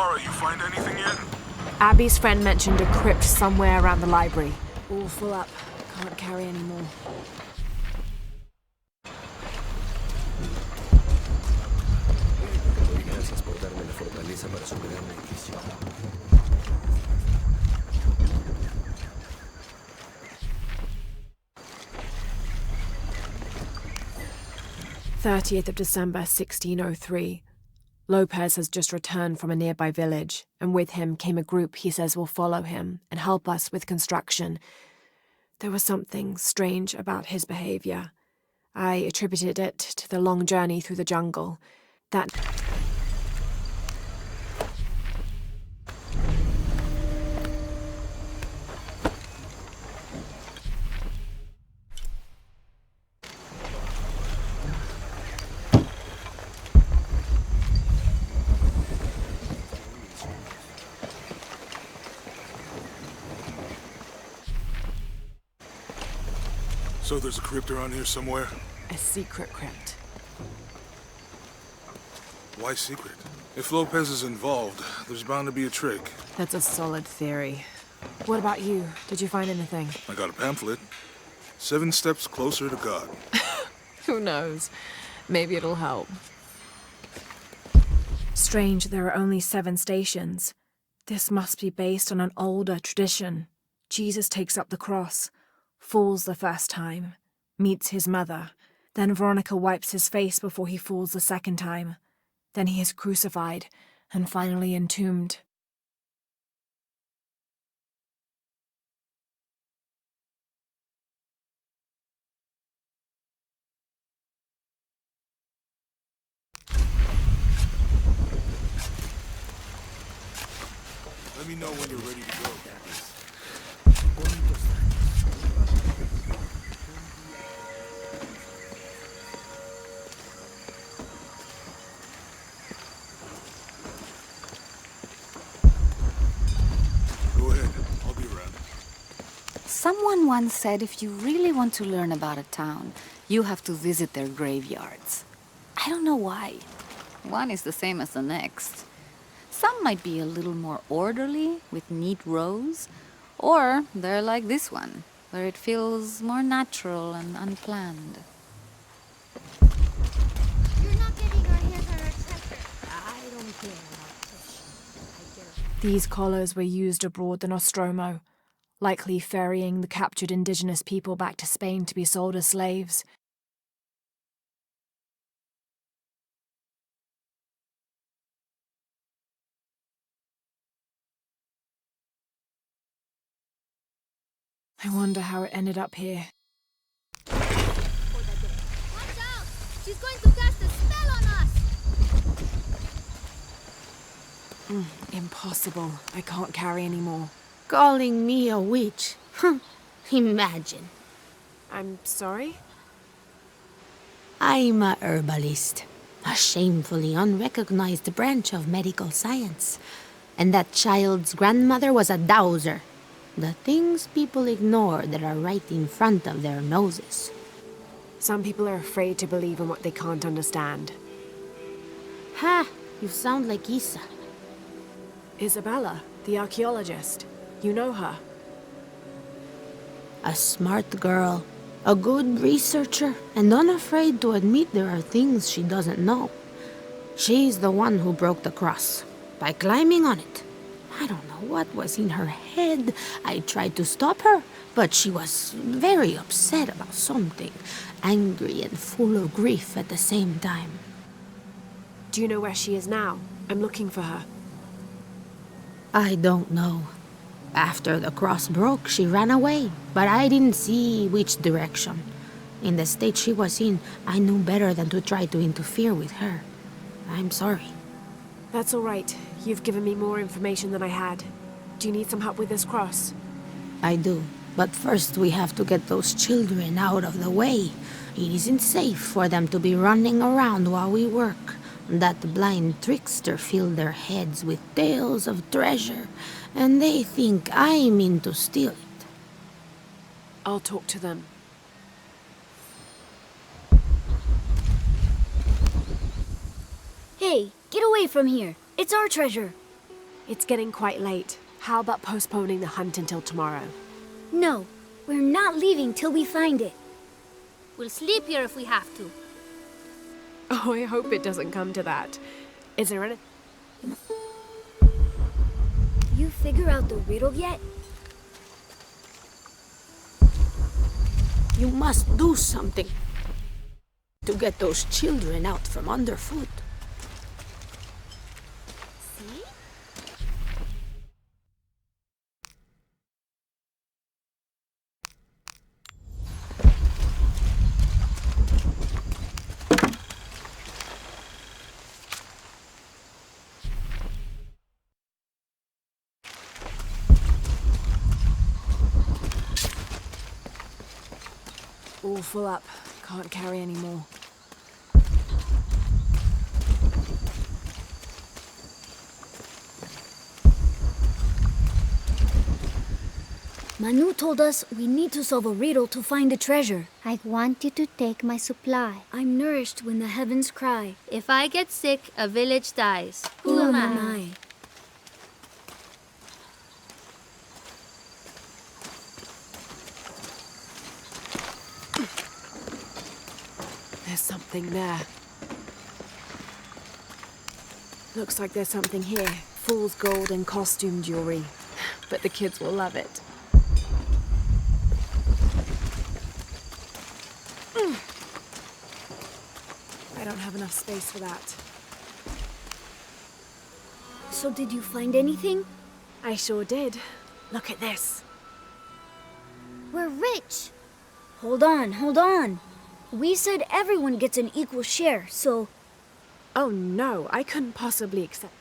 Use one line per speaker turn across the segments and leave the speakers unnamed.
Lara, you find anything yet?
Abby's friend mentioned a crypt somewhere around the library. All full up. Can't carry any more.
Gracias por darme la fortaleza para superar mi adicción.
30th of December, 1603. Lopez has just returned from a nearby village, and with him came a group he says will follow him and help us with construction. There was something strange about his behavior. I attributed it to the long journey through the jungle. That
So there's a crypt around here somewhere?
a secret crypt.
Why secret? If Lopez is involved, there's bound to be a trick.
That's a solid theory. What about you? Did you find anything?
I got a pamphlet. 7 steps closer to God.
Who knows? Maybe it'll help. Strange there are only 7 stations. This must be based on an older tradition. Jesus takes up the cross, falls the first time, meets his mother. Then Veronica wipes his face before he falls the second time. Then he is crucified and finally entombed.
Let me know when you're ready to go. Go ahead. I'll be around.
Someone once said if you really want to learn about a town, you have to visit their graveyards. I don't know why. One is the same as the next. Some might be a little more orderly, with neat rows, or they're like this one, where it feels more natural and unplanned.
You're not getting our hands on our treasure. I don't care about fish.
These collars were used abroad in Nostromo, likely ferrying the captured indigenous people back to Spain to be sold as slaves. I wonder how it ended up here.
Watch out! She's going to cast a spell on us!
Impossible. I can't carry any more.
Calling me a witch? Imagine.
I'm sorry?
I'm a herbalist, a shamefully unrecognized branch of medical science. And that child's grandmother was a dowser. The things people ignore that are right in front of their noses.
Some people are afraid to believe in what they can't understand.
Ha! You sound like Isa.
Isabella, the archaeologist. You know her.
A smart girl, a good researcher, and unafraid to admit there are things she doesn't know. She's the one who broke the cross, by climbing on it. I don't know what was in her head. I tried to stop her, but she was very upset about something, angry and full of grief at the same time.
Do you know where she is now? I'm looking for her.
I don't know. After the cross broke, she ran away, but I didn't see which direction. In the state she was in, I knew better than to try to interfere with her. I'm sorry.
That's all right. You've given me more information than I had. Do you need some help with this cross?
I do. But first we have to get those children out of the way. It isn't safe for them to be running around while we work. That blind trickster filled their heads with tales of treasure, and they think I mean to steal it.
I'll talk to them.
Hey, get away from here. It's our treasure.
It's getting quite late. How about postponing the hunt until tomorrow?
No, we're not leaving till we find it. We'll sleep here if we have to.
Oh, I hope it doesn't come to that. Is there any...
You figure out the riddle yet?
You must do something to get those children out from underfoot.
See?
All full up. Can't carry any more.
Manu told us we need to solve a riddle to find the treasure. I want you to take my supply. I'm nourished when the heavens cry.
If I get sick, a village dies.
Who am I?
There's something there. Looks like there's something here. Fool's gold and costume jewelry. But the kids will love it. I don't have enough space for that.
So did you find anything?
I sure did. Look at this.
We're rich. Hold on, hold on. We said everyone gets an equal share, so...
Oh no, I couldn't possibly accept...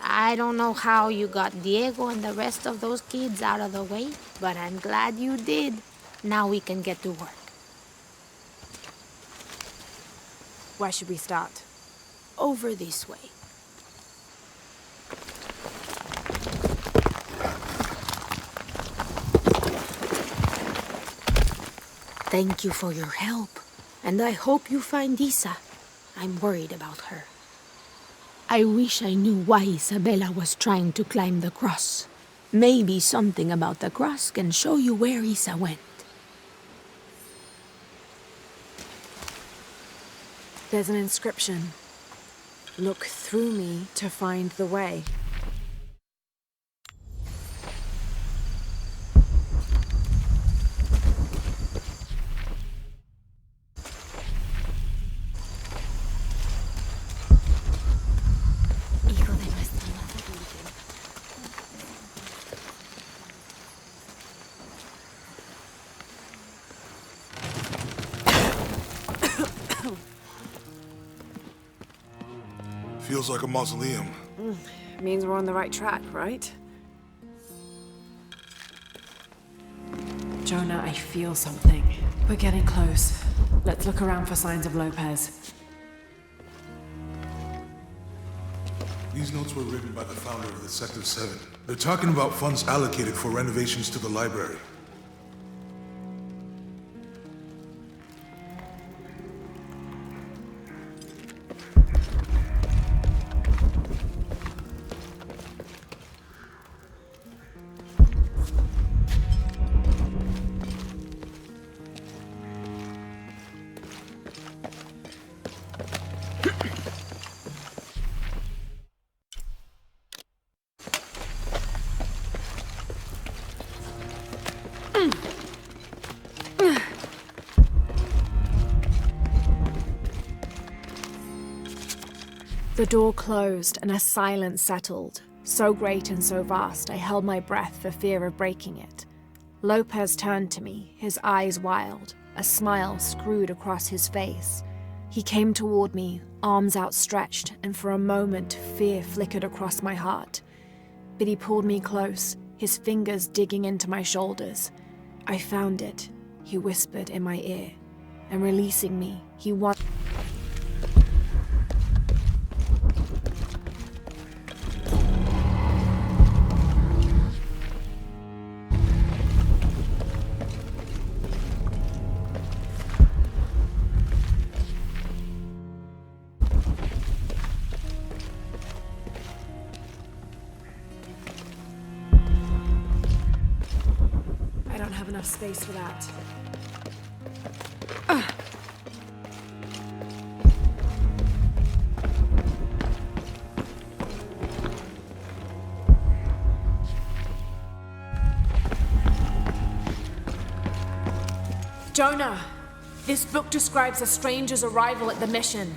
I don't know how you got Diego and the rest of those kids out of the way, but I'm glad you did. Now we can get to work.
Where should we start?
Over this way. Thank you for your help, and I hope you find Isa. I'm worried about her. I wish I knew why Isabella was trying to climb the cross. Maybe something about the cross can show you where Isa went.
There's an inscription. Look through me to find the way.
Feels like a mausoleum.
Means we're on the right track, right? Jonah, I feel something. We're getting close. Let's look around for signs of Lopez.
These notes were written by the founder of the Sector 7. They're talking about funds allocated for renovations to the library.
The door closed and a silence settled, so great and so vast I held my breath for fear of breaking it. Lopez turned to me, his eyes wild, a smile screwed across his face. He came toward me, arms outstretched, and for a moment fear flickered across my heart. But he pulled me close, his fingers digging into my shoulders. I found it, he whispered in my ear, and releasing me, he wanted... have enough space for that. Jonah! This book describes a stranger's arrival at the mission.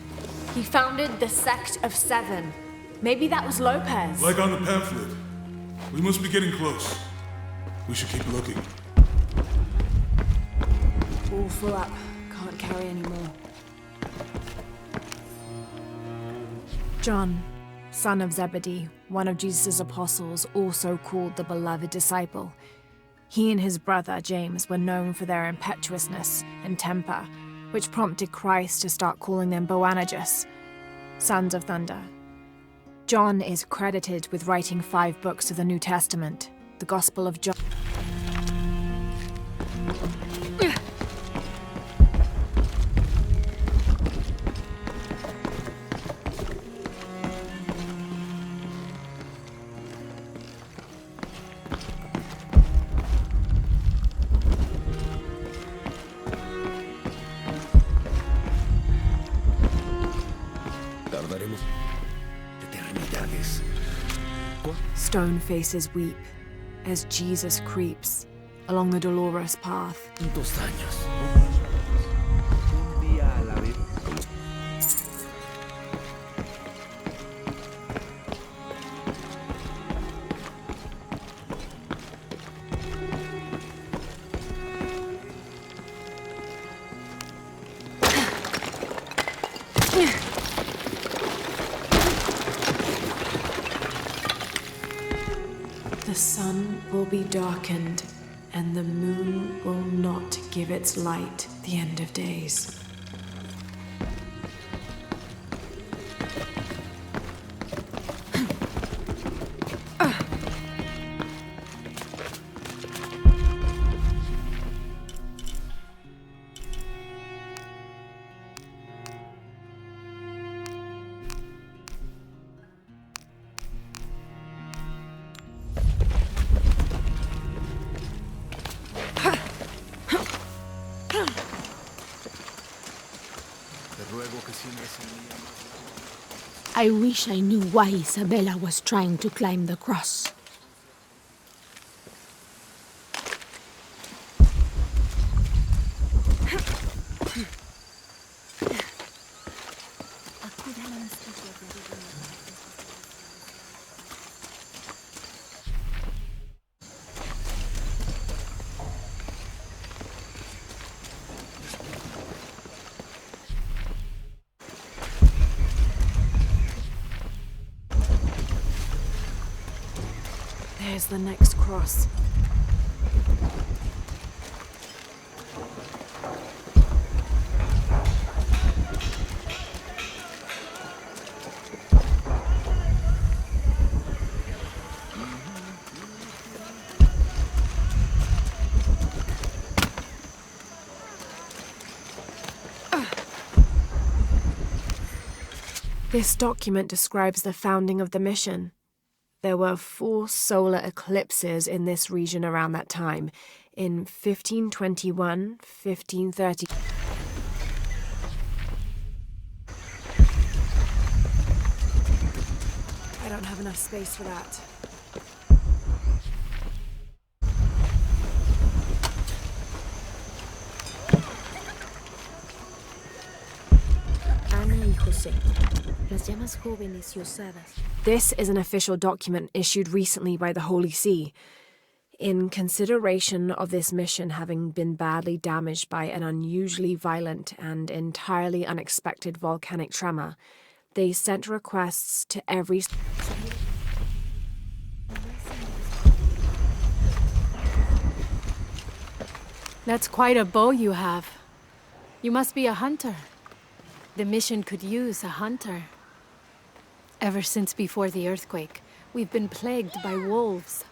He founded the Sect of Seven. Maybe that was Lopez.
Like on the pamphlet. We must be getting close. We should keep looking.
All full up. Can't carry any more. John, son of Zebedee, one of Jesus' apostles, also called the beloved disciple. He and his brother, James, were known for their impetuousness and temper, which prompted Christ to start calling them Boanerges, sons of thunder. John is credited with writing 5 books of the New Testament, the Gospel of John.
Tardaremos eternidades.
Stone faces weep as Jesus creeps along the dolorous path.
¿Cuántos años? Un día a la vez.
The sun will be darkened, and the moon will not give its light the end of days.
I wish I knew why Isabella was trying to climb the cross.
There's the next cross. This document describes the founding of the mission. There were 4 solar eclipses in this region around that time, in 1521, 1530. I don't have enough space for that.
Ana y José, las llamas jóvenes y osadas.
This is an official document issued recently by the Holy See. In consideration of this mission having been badly damaged by an unusually violent and entirely unexpected volcanic tremor, they sent requests to every...
That's quite a bow you have. You must be a hunter. The mission could use a hunter. Ever since before the earthquake, we've been plagued by wolves.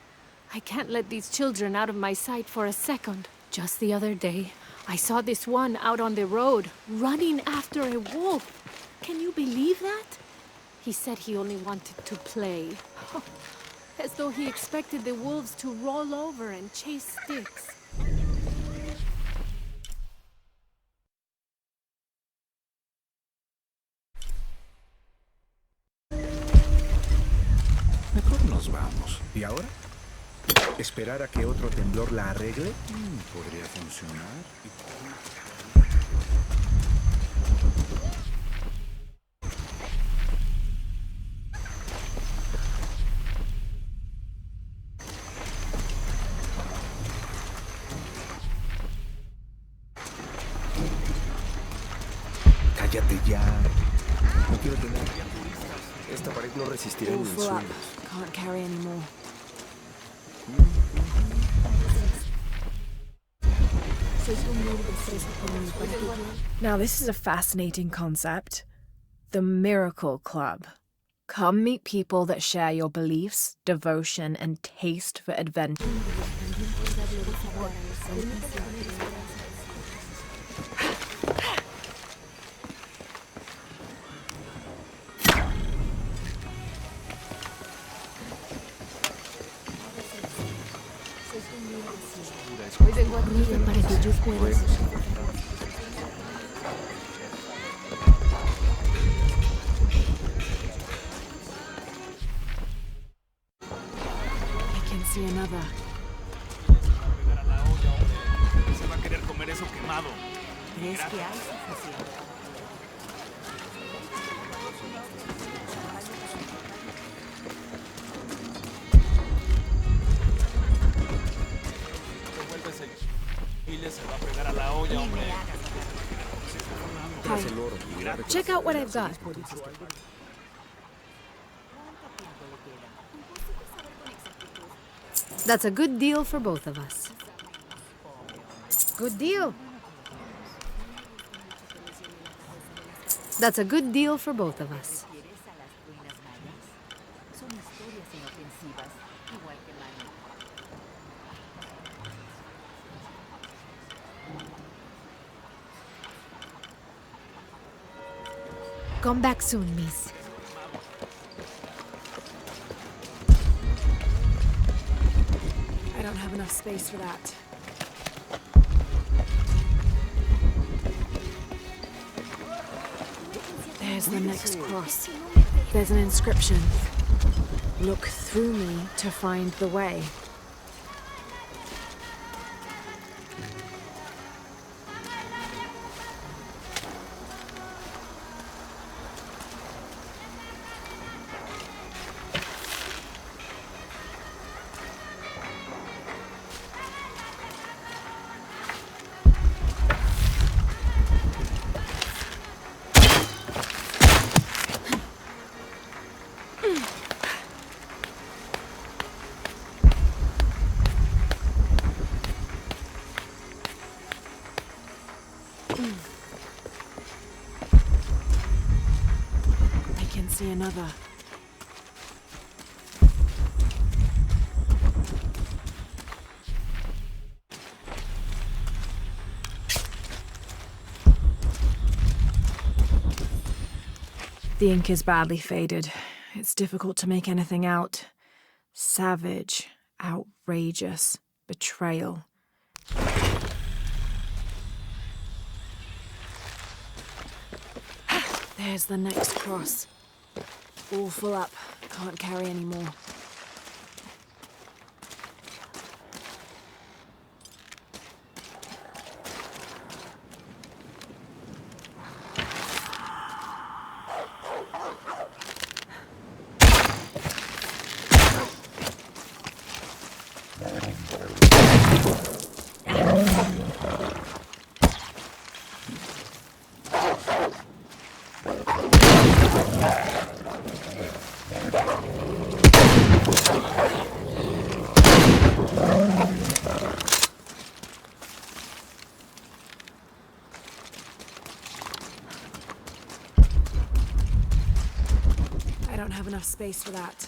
I can't let these children out of my sight for a second. Just the other day, I saw this one out on the road, running after a wolf. Can you believe that? He said he only wanted to play. As though he expected the wolves to roll over and chase sticks.
¿Esperar a que otro temblor la arregle? Podría funcionar. Cállate ya. No quiero tener turistas. Esta pared no resistirá ni en
All full up.
sueños.
Can't carry anymore. Now, this is a fascinating concept. The Miracle Club. Come meet people that share your beliefs, devotion, and taste for adventure.
Para que yo pueda.
I can see another.
Se va a querer comer eso quemado.
¿Crees que hay suficiente?
Devuélvese. Ile se va a pegar a la olla, hombre.
Hi. Check out what I've got. That's a good deal for both of us. Good deal. That's a good deal for both of us.
Son historias inofensivas, igual que Manny.
Come back soon, miss.
I don't have enough space for that. There's the next cross. There's an inscription. Look through me to find the way. I can see another. The ink is badly faded. It's difficult to make anything out. Savage, outrageous, betrayal. There's the next cross. All full up. Can't carry any more. I don't have enough space for that.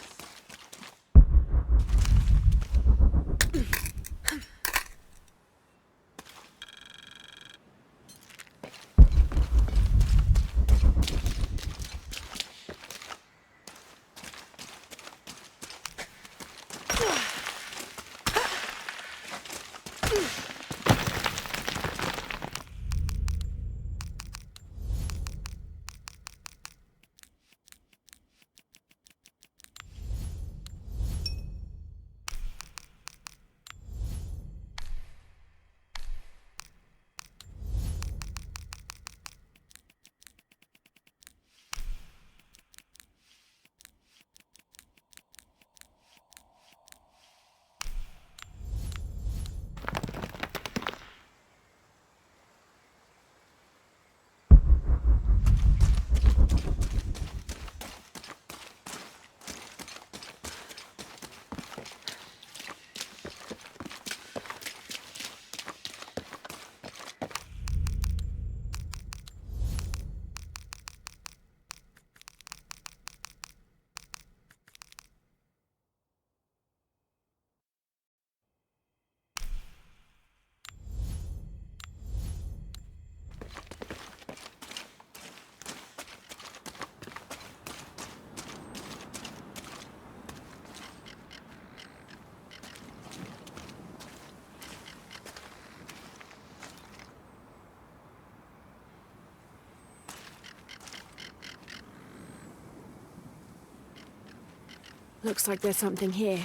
Looks like there's something here.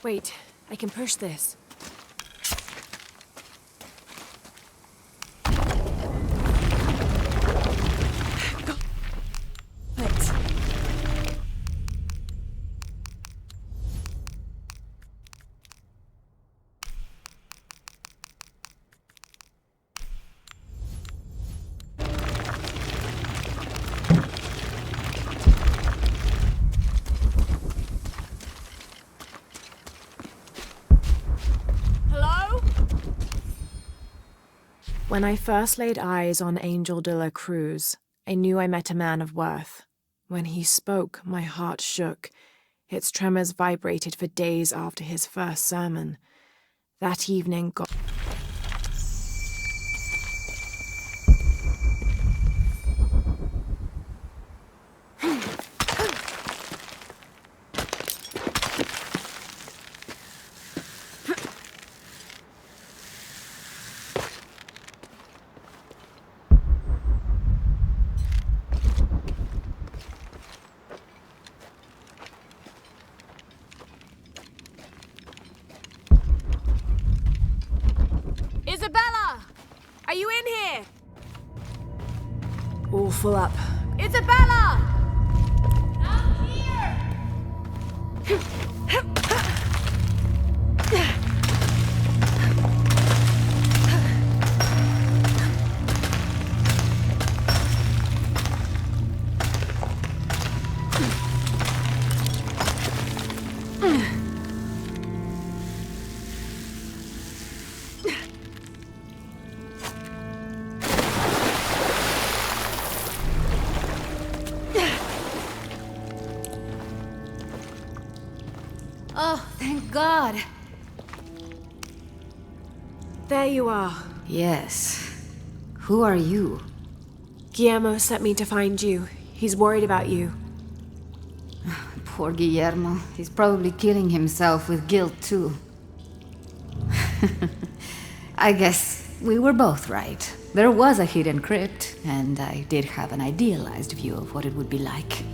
Wait, I can push this. Let's... When I first laid eyes on Angel de la Cruz, I knew I met a man of worth. When he spoke, my heart shook. Its tremors vibrated for days after his first sermon. That evening got...
Isabella! Are you in here?
all full up.
Isabella! I'm here!
Oh, thank God.
There you are.
Yes. Who are you?
Guillermo sent me to find you. He's worried about you.
Poor Guillermo. He's probably killing himself with guilt, too. I guess we were both right. There was a hidden crypt, and I did have an idealized view of what it would be like.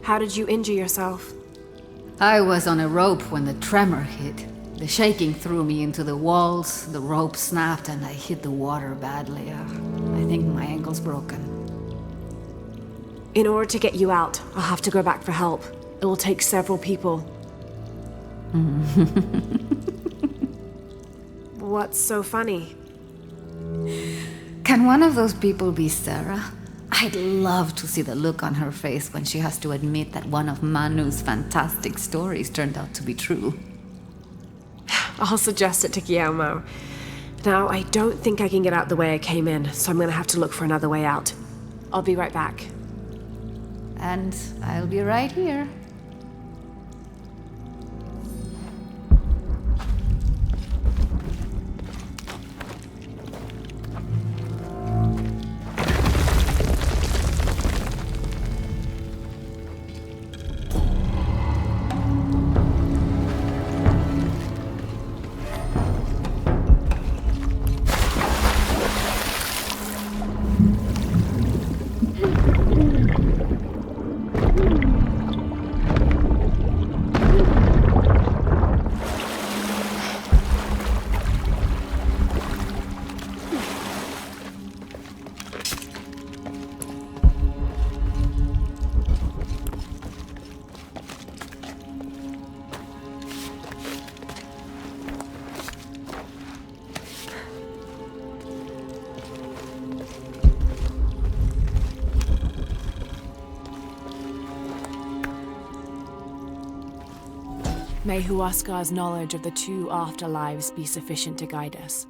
How did you injure yourself?
I was on a rope when the tremor hit. The shaking threw me into the walls, the rope snapped, and I hit the water badly. I think my ankle's broken.
In order to get you out, I'll have to go back for help. It will take several people. What's so funny?
Can one of those people be Sarah? I'd love to see the look on her face when she has to admit that one of Manu's fantastic stories turned out to be true.
I'll suggest it to Guillermo. Now, I don't think I can get out the way I came in, so I'm gonna have to look for another way out. I'll be right back.
And I'll be right here.
May Huascar's knowledge of the two afterlives be sufficient to guide us.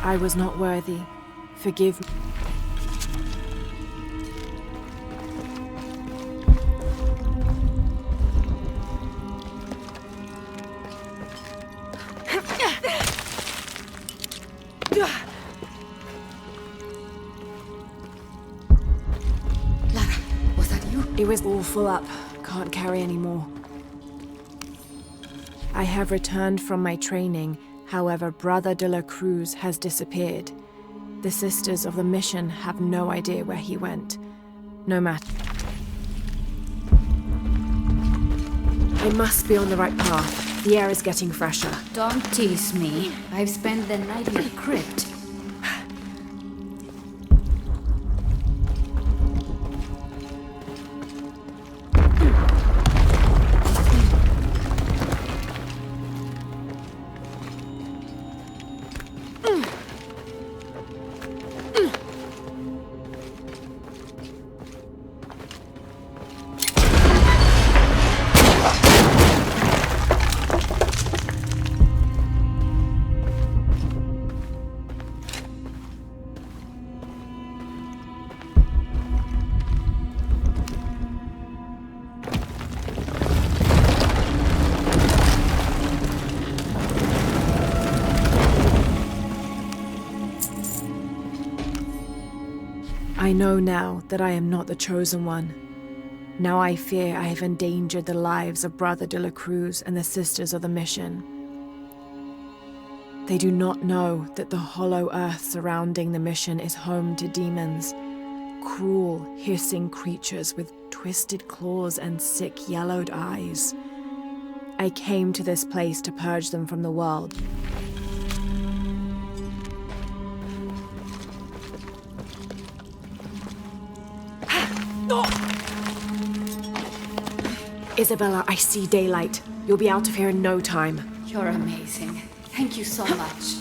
I was not worthy. Forgive me.
Lara, was that you?
It was all full up. Can't carry anymore. I have returned from my training. However, Brother de la Cruz has disappeared. The Sisters of the Mission have no idea where he went. No matter. I must be on the right path. The air is getting fresher.
Don't tease me. I've spent the night in the crypt.
I know now that I am not the chosen one. Now I fear I have endangered the lives of Brother de la Cruz and the Sisters of the Mission. They do not know that the hollow earth surrounding the mission is home to demons, cruel, hissing creatures with twisted claws and sick, yellowed eyes. I came to this place to purge them from the world. Isabella, I see daylight. You'll be out of here in no time.
You're amazing. Thank you so much.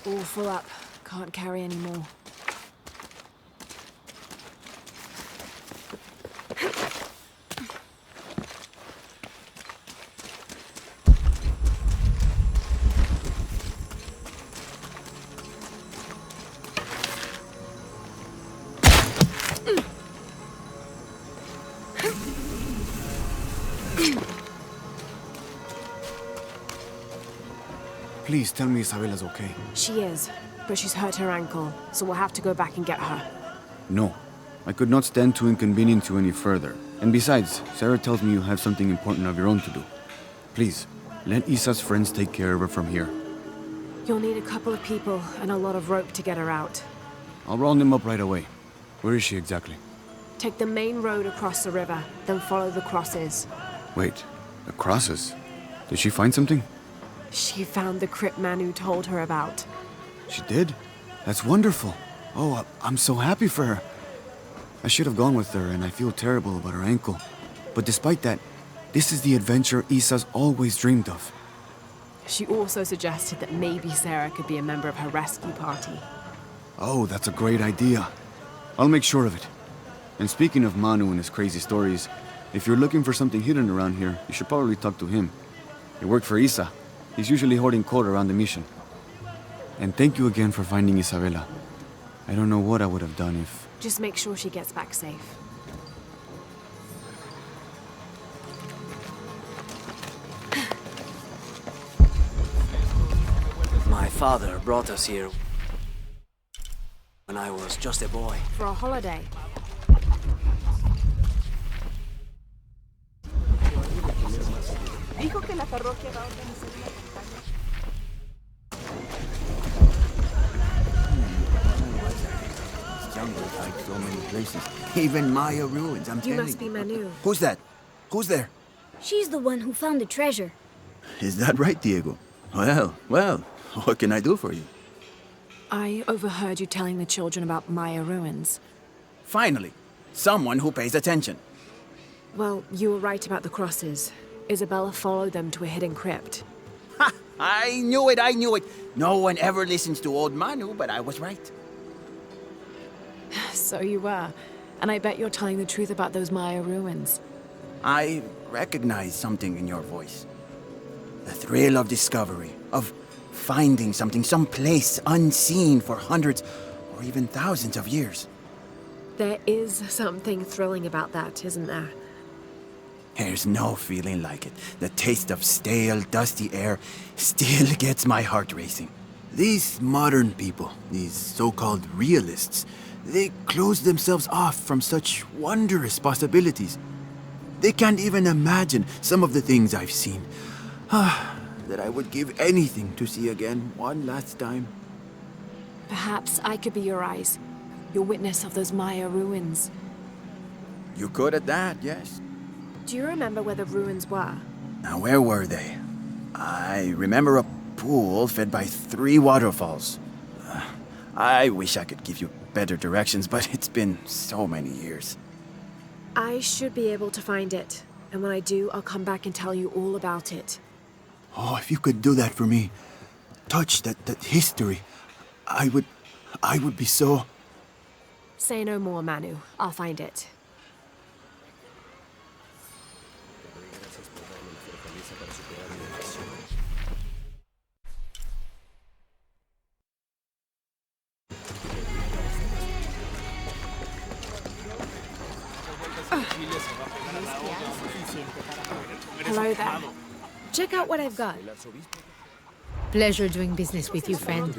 All full up. Can't carry any more.
Please tell me Isabella's okay.
She is, but she's hurt her ankle, so we'll have to go back and get her.
No. I could not stand to inconvenience you any further. And besides, Sarah tells me you have something important of your own to do. Please, let Isa's friends take care of her from here.
You'll need a couple of people and a lot of rope to get her out.
I'll round them up right away. Where is she exactly?
Take the main road across the river, then follow the crosses.
Wait, the crosses? Did she find something?
She found the crypt man who told her about.
She did? That's wonderful. Oh, I'm so happy for her. I should have gone with her, and I feel terrible about her ankle. But despite that, this is the adventure Isa's always dreamed of.
She also suggested that maybe Sarah could be a member of her rescue party.
Oh, that's a great idea. I'll make sure of it. And speaking of Manu and his crazy stories, if you're looking for something hidden around here, you should probably talk to him. He worked for Isa. He's usually holding court around the mission. And thank you again for finding Isabela. I don't know what I would have done if...
Just make sure she gets back safe.
My father brought us here when I was just a boy.
For a holiday.
Like so many places. Even Maya ruins, I'm
You
telling you.
must be Manu.
Who's that? Who's there?
She's the one who found the treasure.
Is that right, Diego? Well, what can I do for you?
I overheard you telling the children about Maya ruins.
Finally, someone who pays attention.
Well, you were right about the crosses. Isabella followed them to a hidden crypt.
Ha! I knew it. No one ever listens to old Manu, but I was right.
So you were. And I bet you're telling the truth about those Maya ruins.
I recognize something in your voice. The thrill of discovery, of finding something someplace unseen for hundreds or even thousands of years.
There is something thrilling about that, isn't there?
There's no feeling like it. The taste of stale, dusty air still gets my heart racing. These modern people, these so-called realists, they close themselves off from such wondrous possibilities. They can't even imagine some of the things I've seen. That I would give anything to see again one last time.
Perhaps I could be your eyes, your witness of those Maya ruins.
You could at that, yes.
Do you remember where the ruins were?
Now, where were they? I remember a pool fed by 3 waterfalls. I wish I could give you better directions, but it's been so many years.
I should be able to find it. And when I do, I'll come back and tell you all about it.
Oh, if you could do that for me. Touch that history. I would be so...
Say no more, Manu. I'll find it. Hello there. Check out what I've got.
Pleasure doing business with you, friend.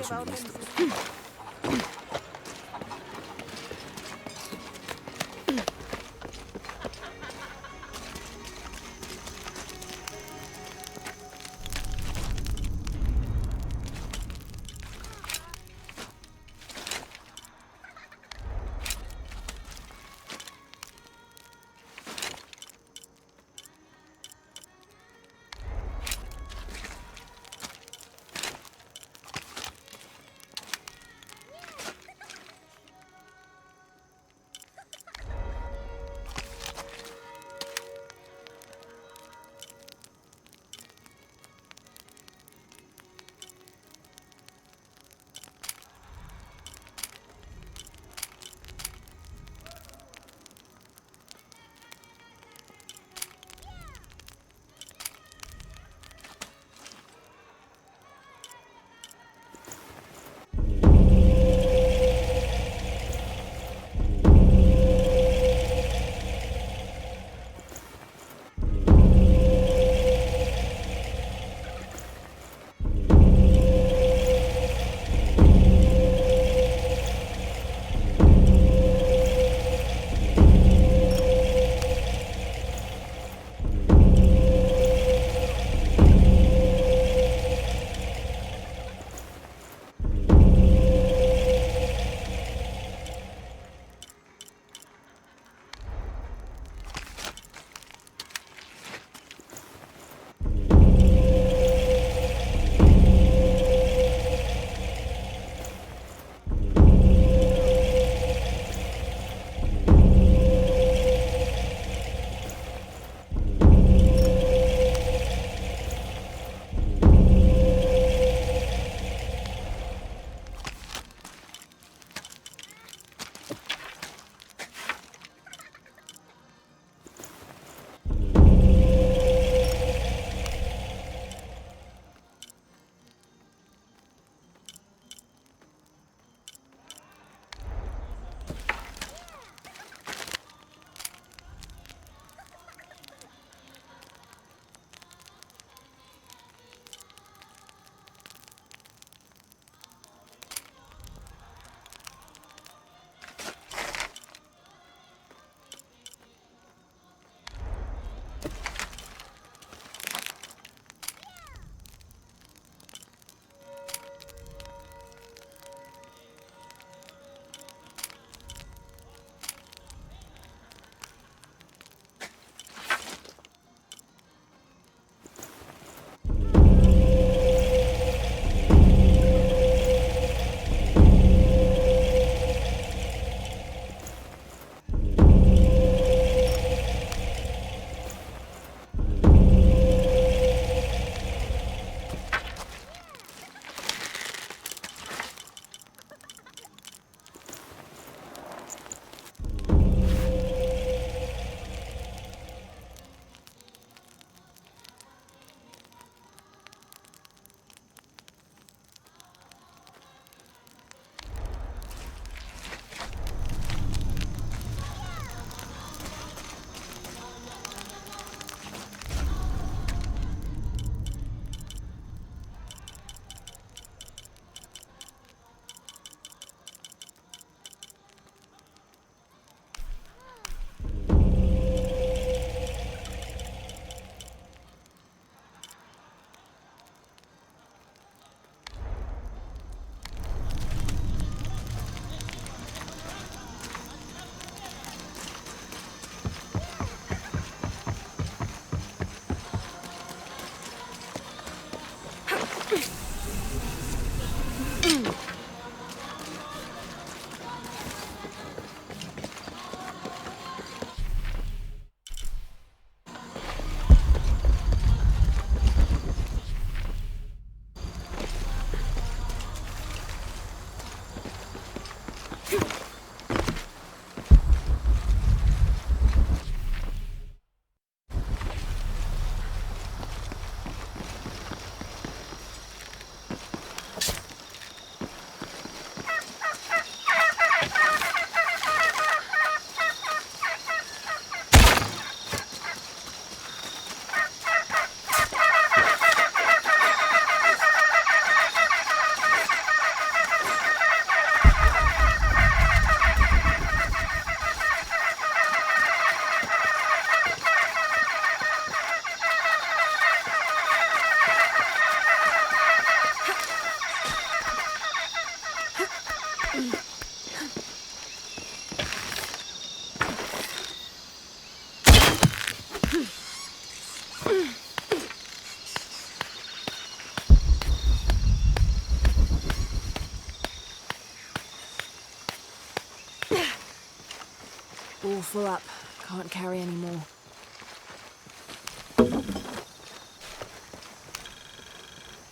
full up. Can't carry anymore.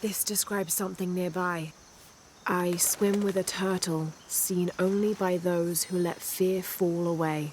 This describes something nearby. I swim with a turtle, seen only by those who let fear fall away.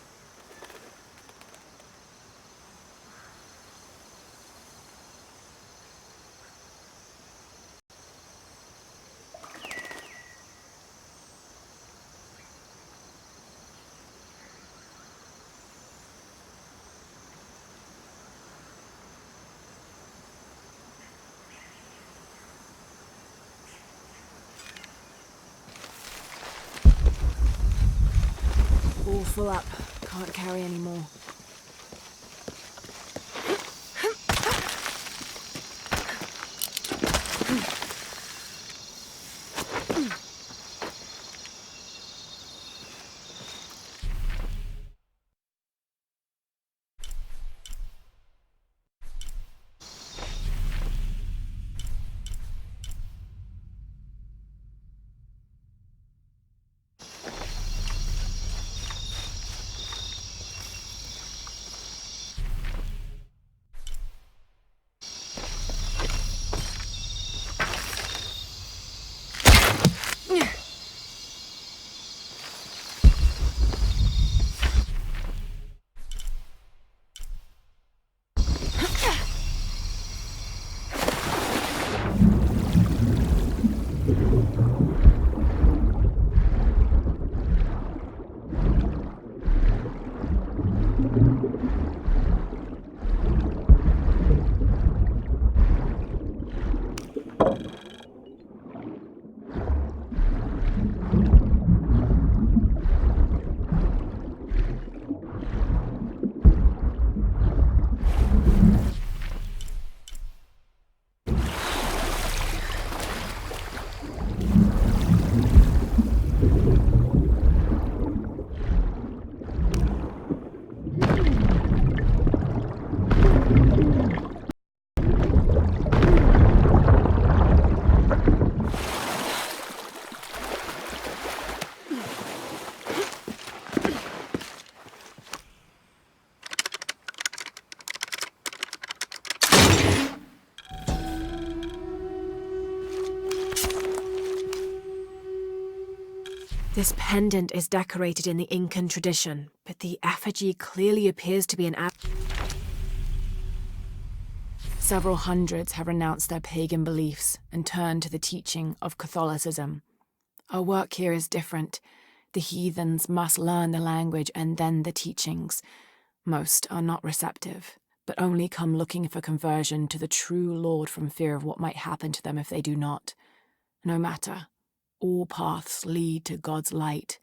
All full up. Can't carry anymore. This pendant is decorated in the Incan tradition, but the effigy clearly appears to be an Several hundreds have renounced their pagan beliefs and turned to the teaching of Catholicism. Our work here is different. The heathens must learn the language and then the teachings. Most are not receptive, but only come looking for conversion to the true Lord from fear of what might happen to them if they do not. No matter. All paths lead to God's light.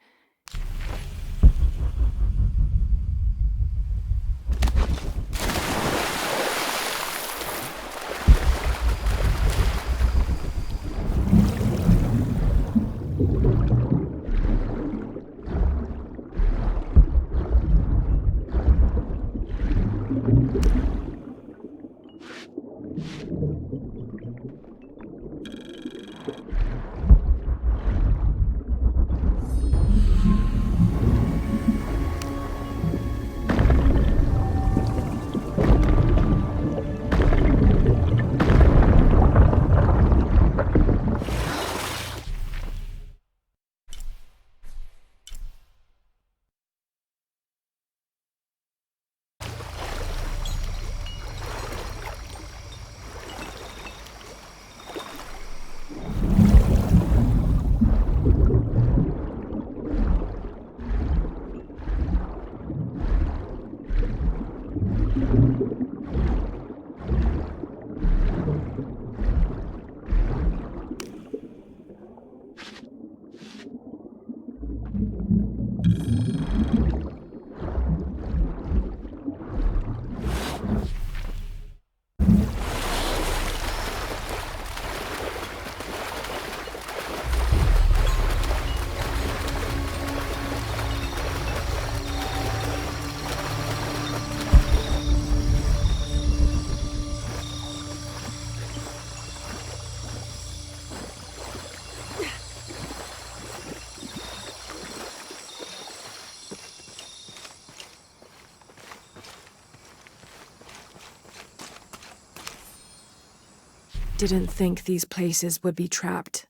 Didn't think these places would be trapped.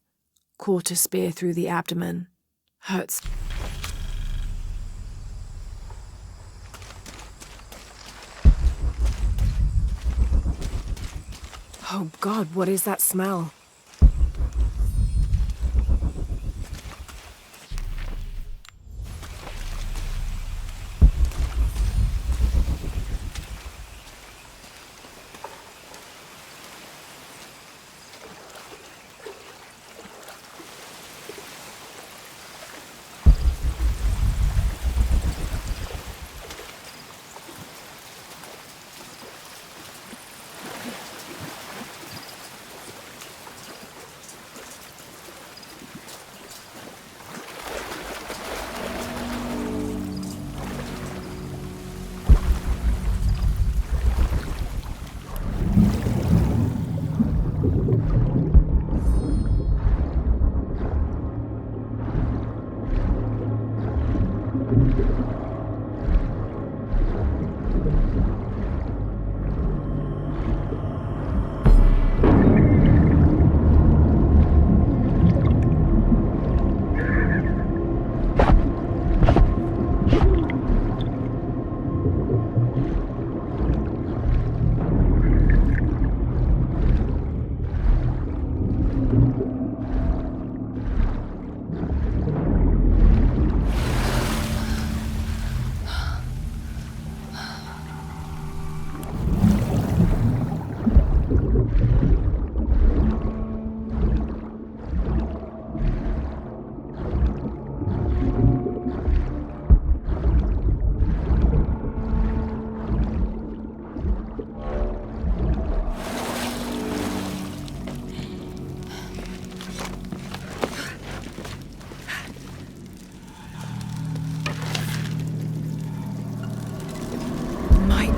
Caught a spear through the abdomen. Hurts. Oh God, what is that smell?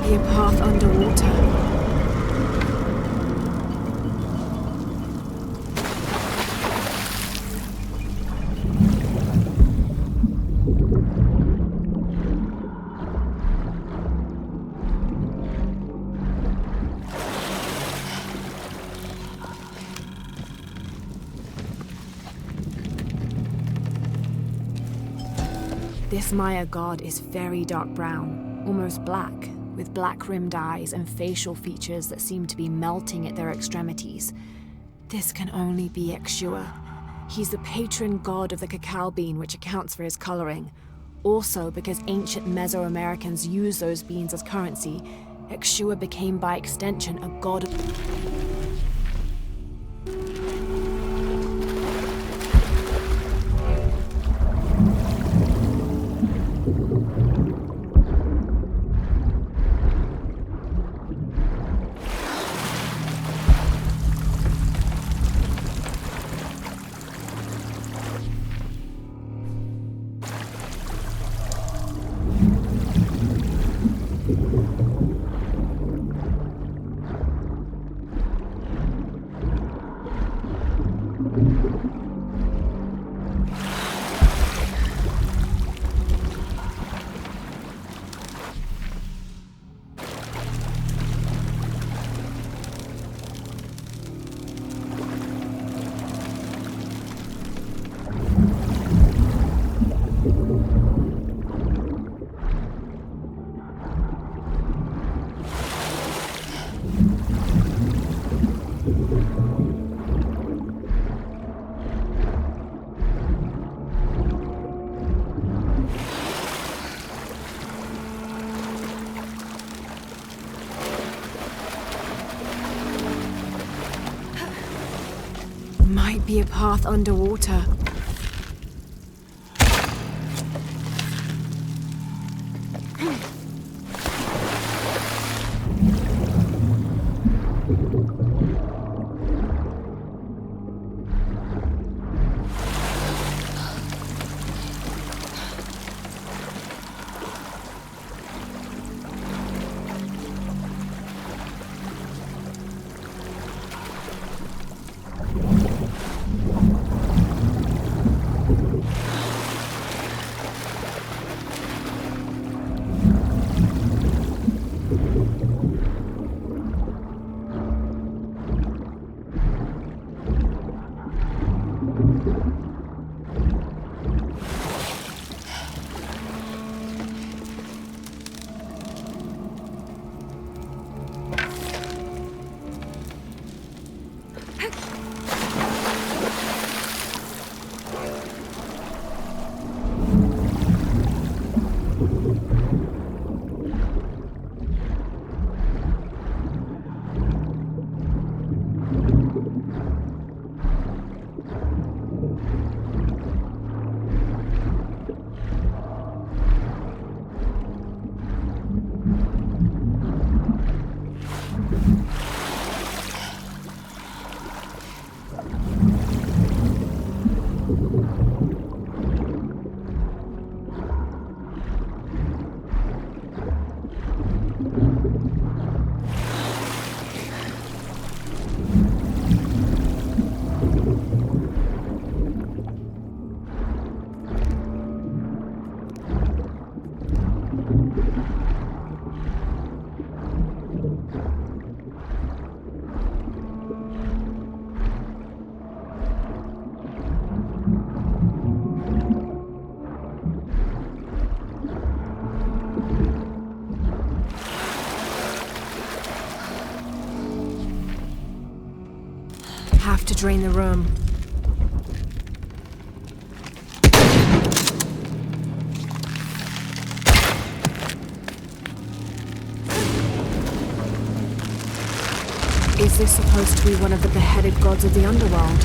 Be a path underwater. This Maya god is very dark brown, almost black, with black-rimmed eyes and facial features that seem to be melting at their extremities. This can only be Yeshua. He's the patron god of the cacao bean, which accounts for his coloring. Also, because ancient Mesoamericans used those beans as currency, Yeshua became by extension a god of... Might be a path underwater. Have to drain the room. Is this supposed to be one of the beheaded gods of the underworld?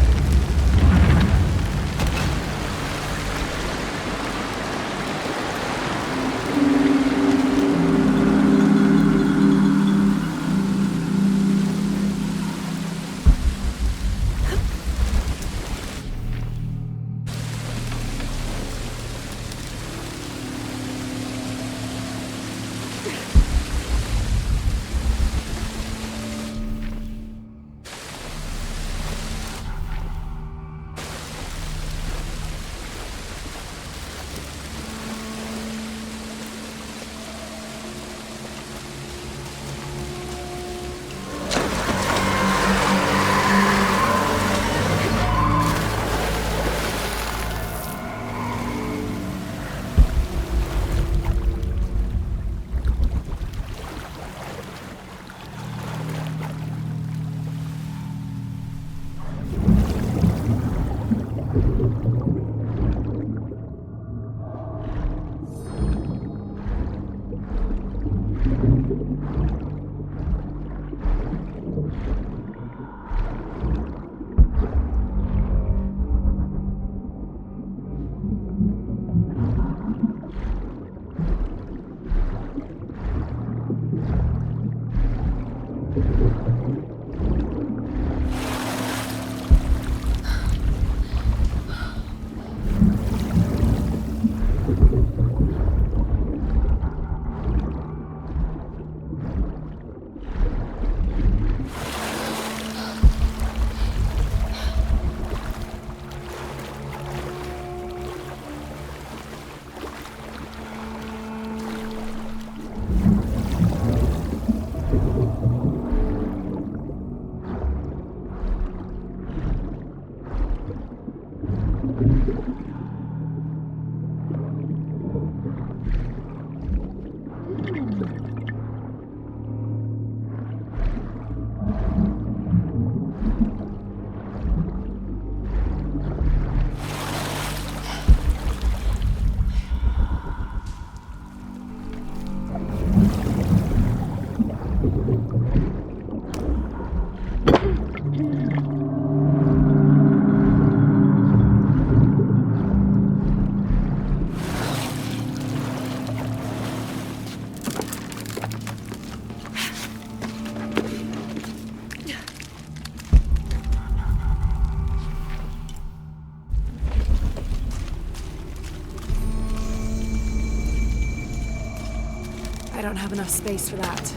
I don't have enough space for that.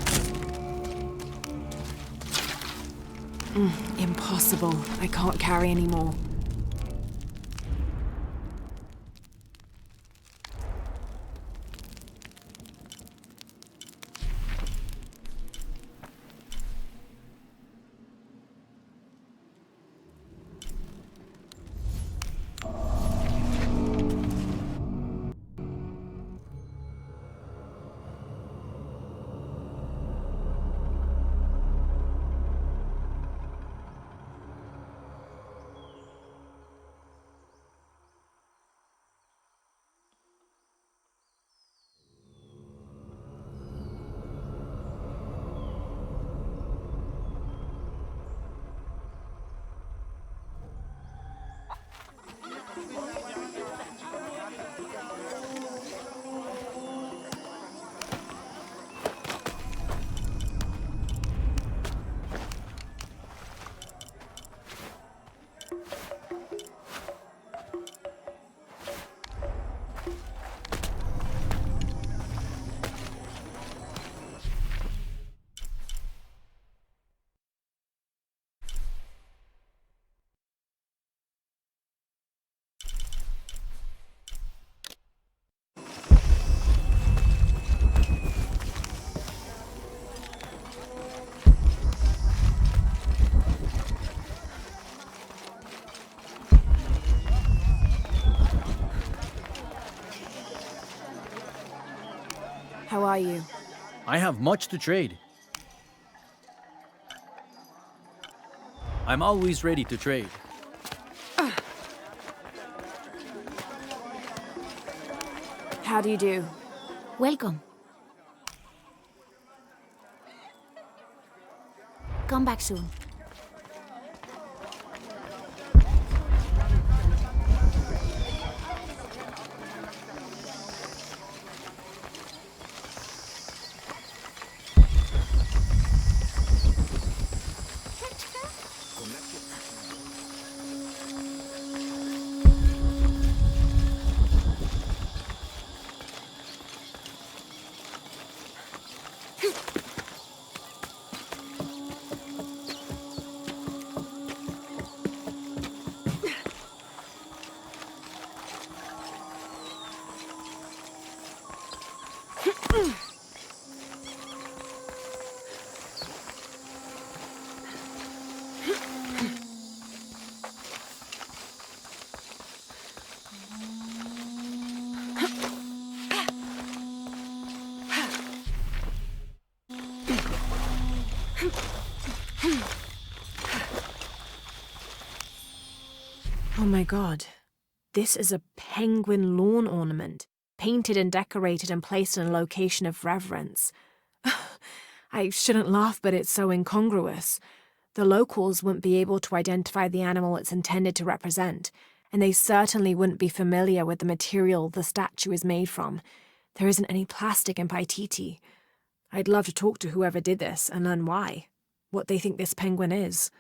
Impossible. I can't carry any more. How are you?
I have much to trade. I'm always ready to trade.
How do you do?
Welcome. Come back soon.
Oh my god. This is a penguin lawn ornament, painted and decorated and placed in a location of reverence. I shouldn't laugh, but it's so incongruous. The locals wouldn't be able to identify the animal it's intended to represent, and they certainly wouldn't be familiar with the material the statue is made from. There isn't any plastic in Paititi. I'd love to talk to whoever did this and learn why, what they think this penguin is.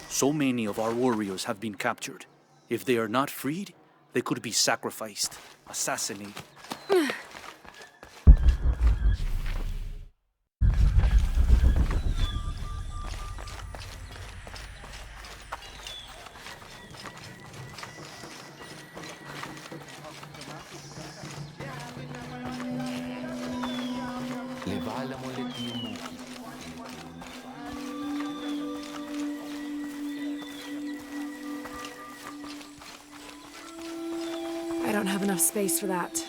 So many of our warriors have been captured. If they are not freed, they could be sacrificed, assassinated.
I don't have enough space for that.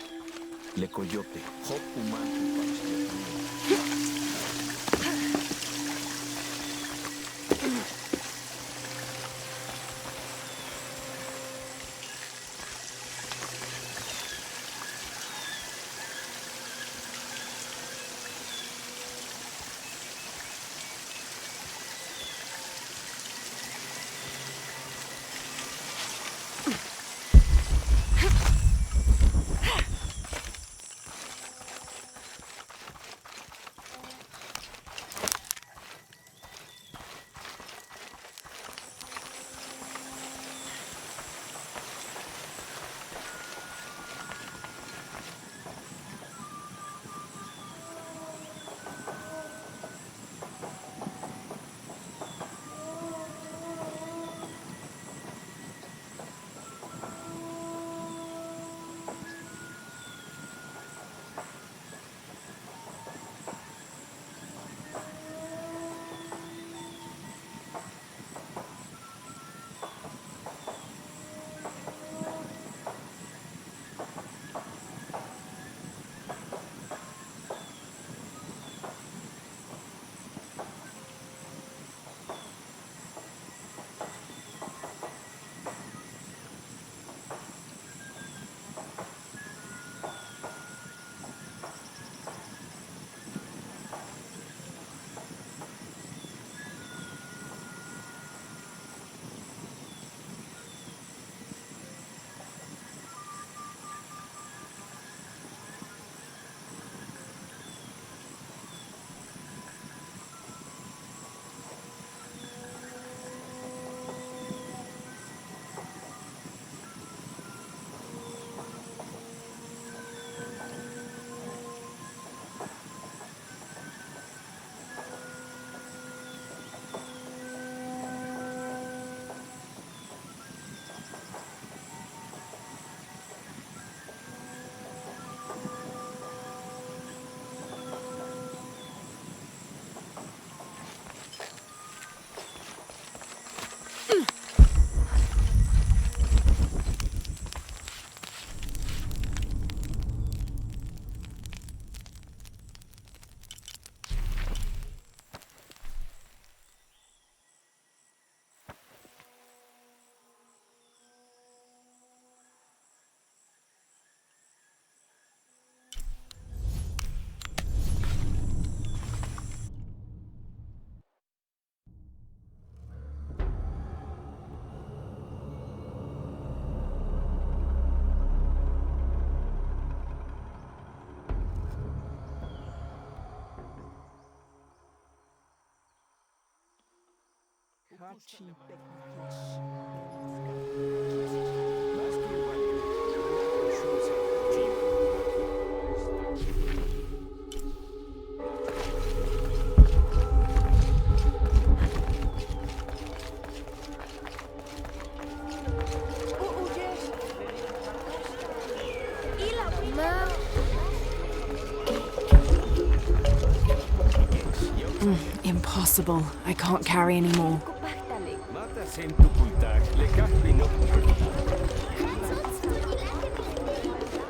Impossible. I can't carry anymore.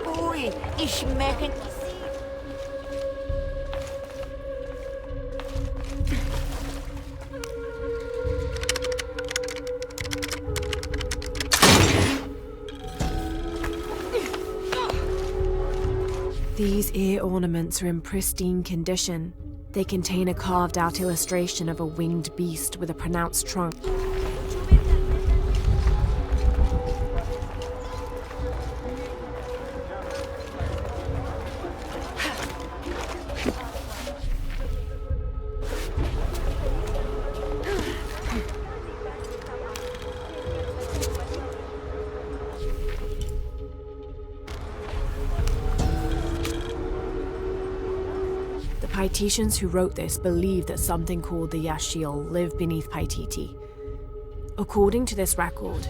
Ui, ich merke.
These ear ornaments are in pristine condition. They contain a carved-out illustration of a winged beast with a pronounced trunk. The Paititians who wrote this believed that something called the Yashiel lived beneath Paititi. According to this record,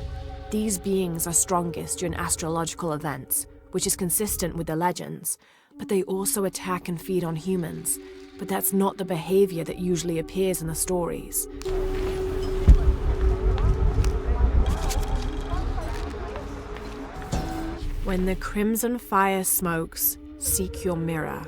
these beings are strongest during astrological events, which is consistent with the legends, but they also attack and feed on humans. But that's not the behavior that usually appears in the stories. When the crimson fire smokes, seek your mirror.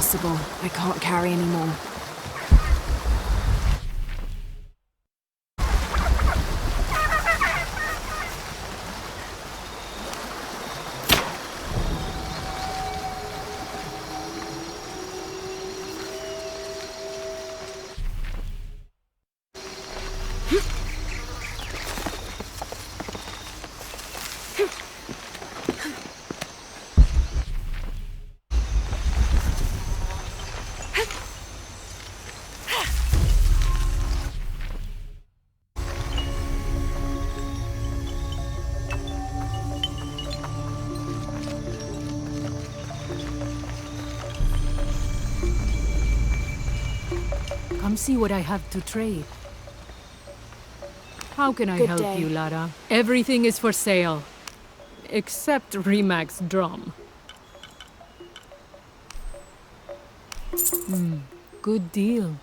Impossible. I can't carry anymore.
Come see what I have to trade. How can I
Good
help
day.
you, Lara? Everything is for sale. Except Remac's drum. Good deal.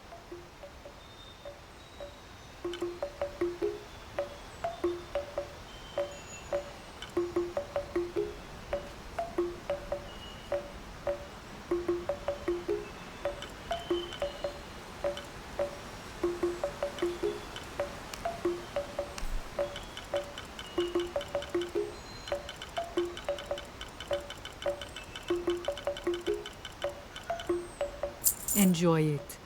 Enjoy it.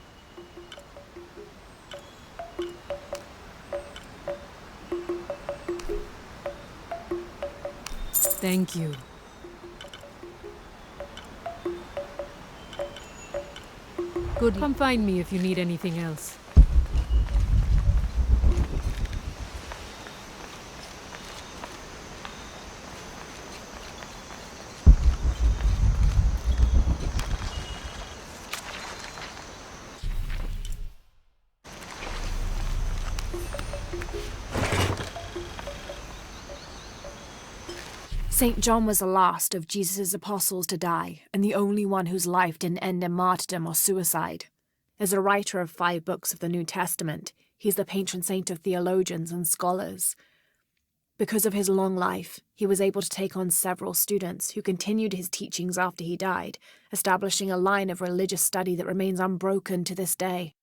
Thank you. Good. Come find me if you need anything else.
St. John was the last of Jesus' apostles to die, and the only one whose life didn't end in martyrdom or suicide. As a writer of 5 books of the New Testament, he's the patron saint of theologians and scholars. Because of his long life, he was able to take on several students who continued his teachings after he died, establishing a line of religious study that remains unbroken to this day.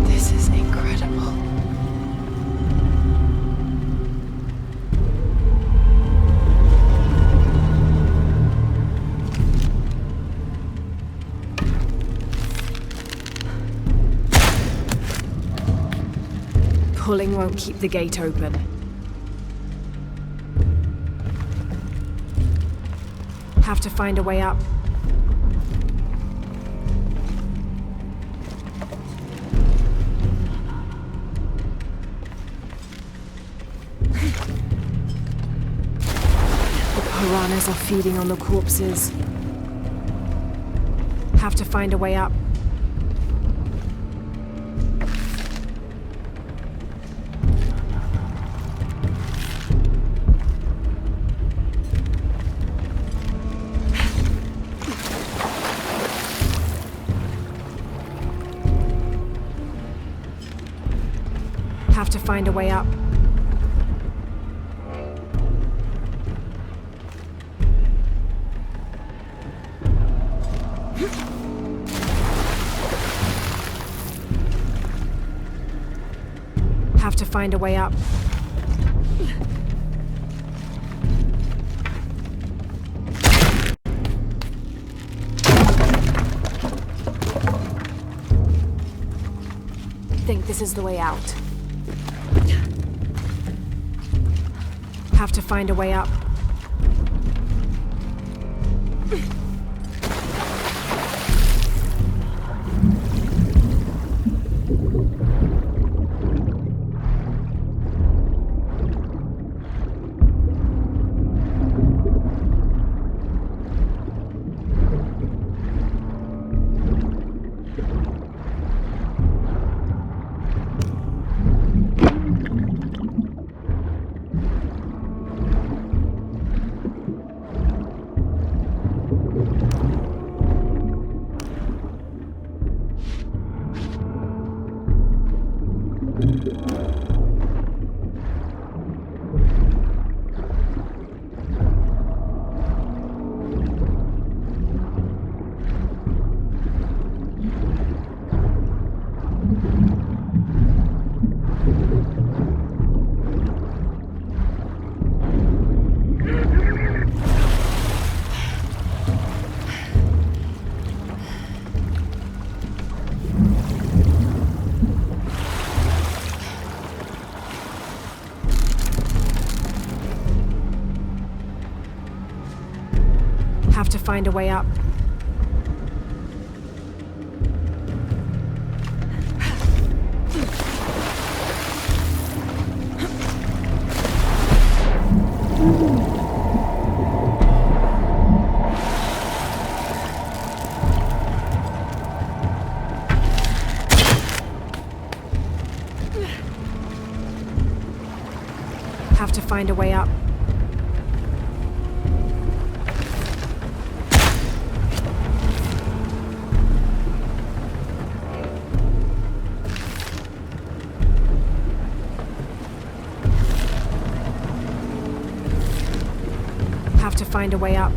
This is incredible. Pulling won't keep the gate open. Have to find a way up. The piranhas are feeding on the corpses. Have to find a way up. Have to find a way up. Have to find a way up. Think this is the way out. Have to find a way up. Have to find a way up. Have to find a way up. Have to find a way up.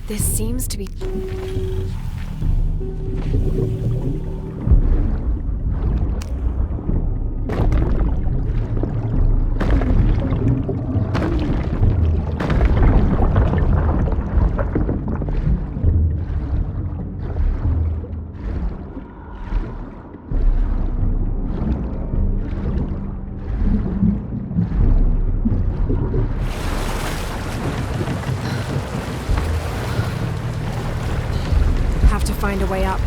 This seems to be... Have to find a way up.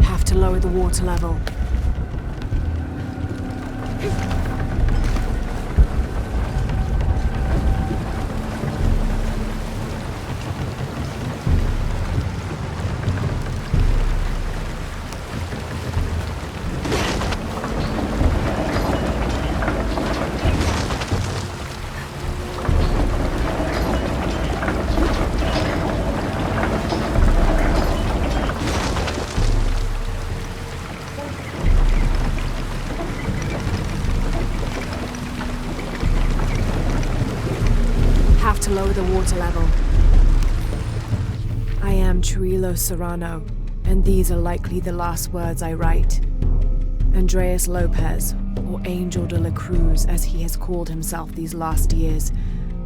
Have to lower the water level. Have to lower the water level. I am Trujillo Serrano, and these are likely the last words I write. Andreas Lopez, or Angel de la Cruz as he has called himself these last years,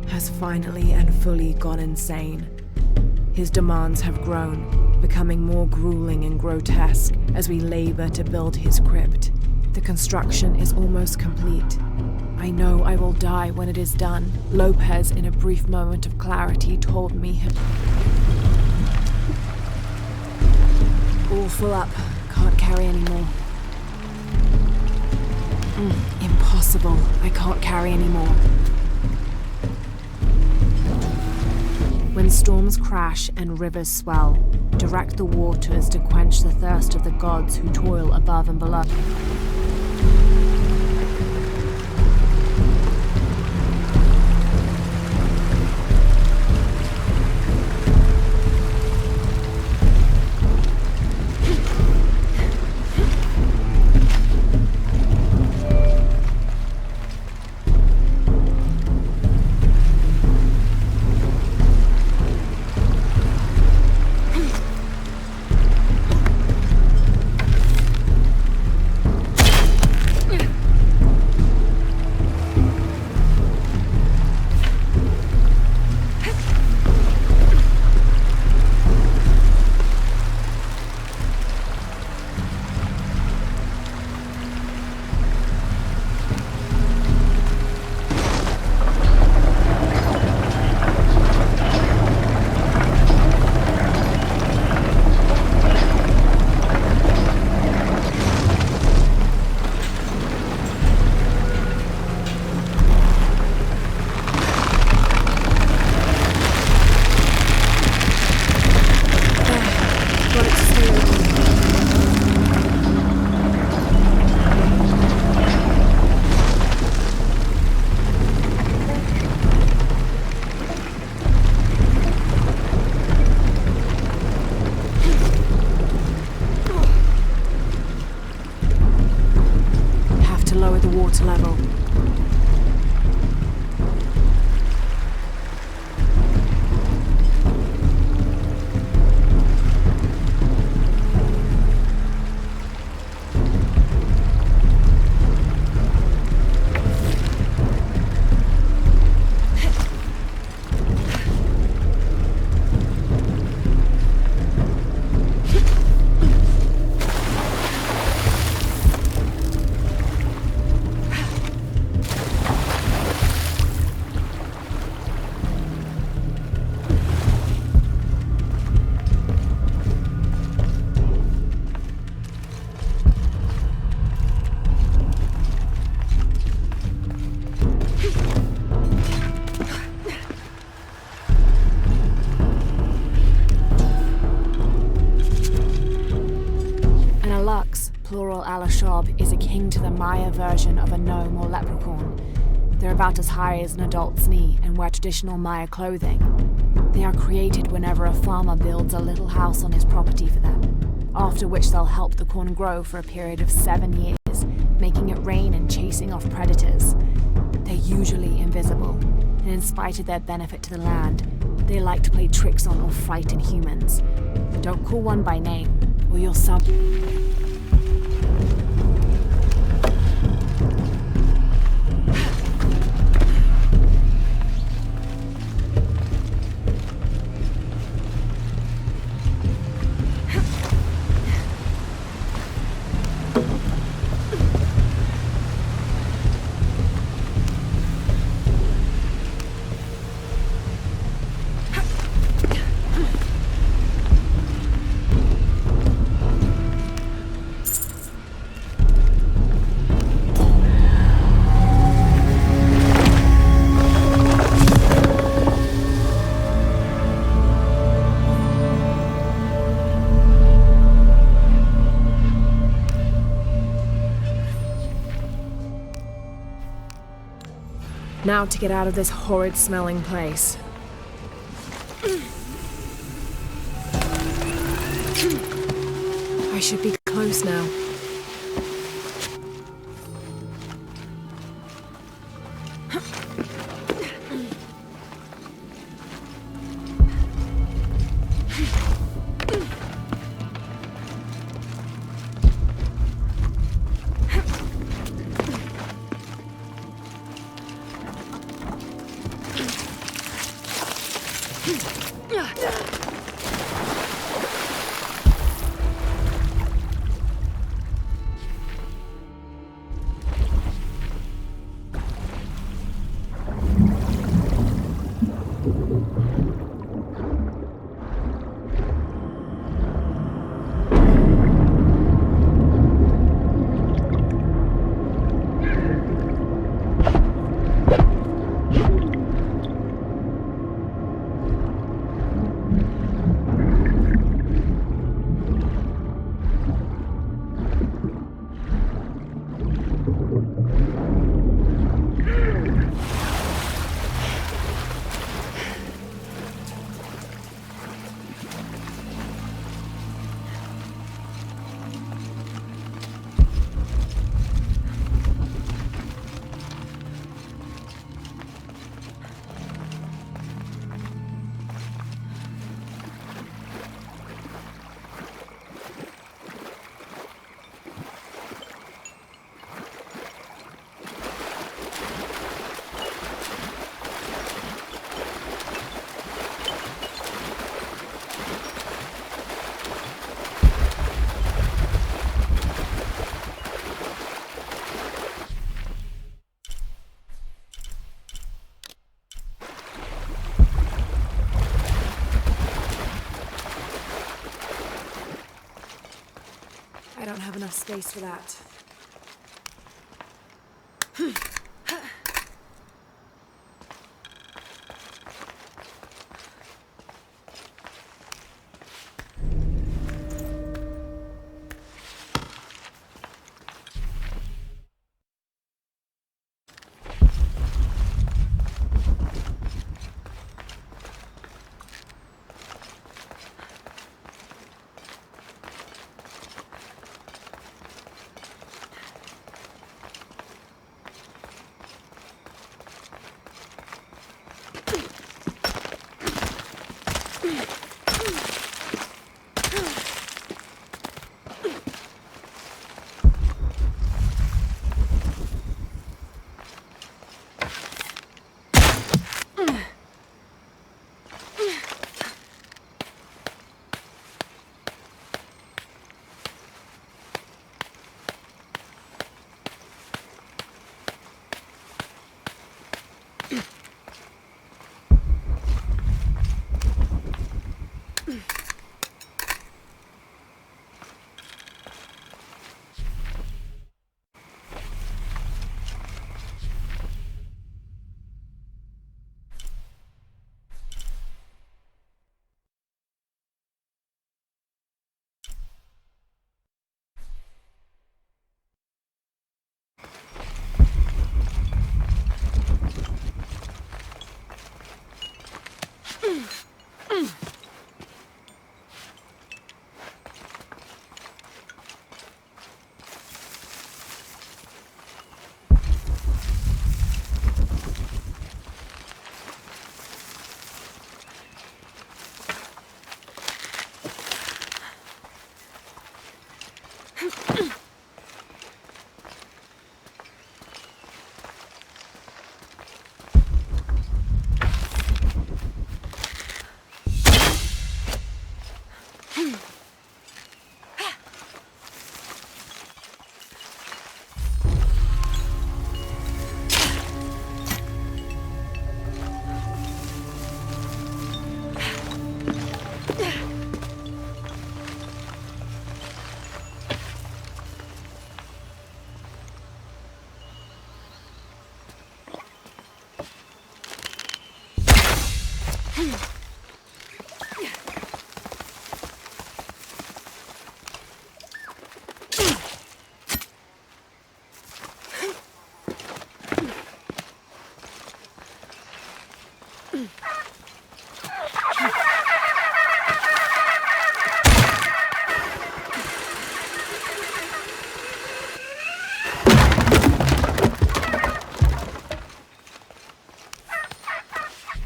has finally and fully gone insane. His demands have grown, becoming more grueling and grotesque as we labor to build his crypt. The construction is almost complete. I know I will die when it is done. Lopez, in a brief moment of clarity, told me all full up. Can't carry anymore. Impossible. impossible. I can't carry anymore. When storms crash and rivers swell, direct the waters to quench the thirst of the gods who toil above and below. Water level. Plural Alashab is akin to the Maya version of a gnome or leprechaun. They're about as high as an adult's knee and wear traditional Maya clothing. They are created whenever a farmer builds a little house on his property for them, after which they'll help the corn grow for a period of 7 years, making it rain and chasing off predators. They're usually invisible, and in spite of their benefit to the land, they like to play tricks on or frighten humans. Don't call one by name, or you'll Now to get out of this horrid smelling place. I should be close now. I don't have enough space for that.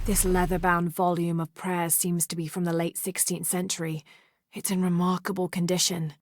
This leather-bound volume of prayers seems to be from the late 16th century. It's in remarkable condition.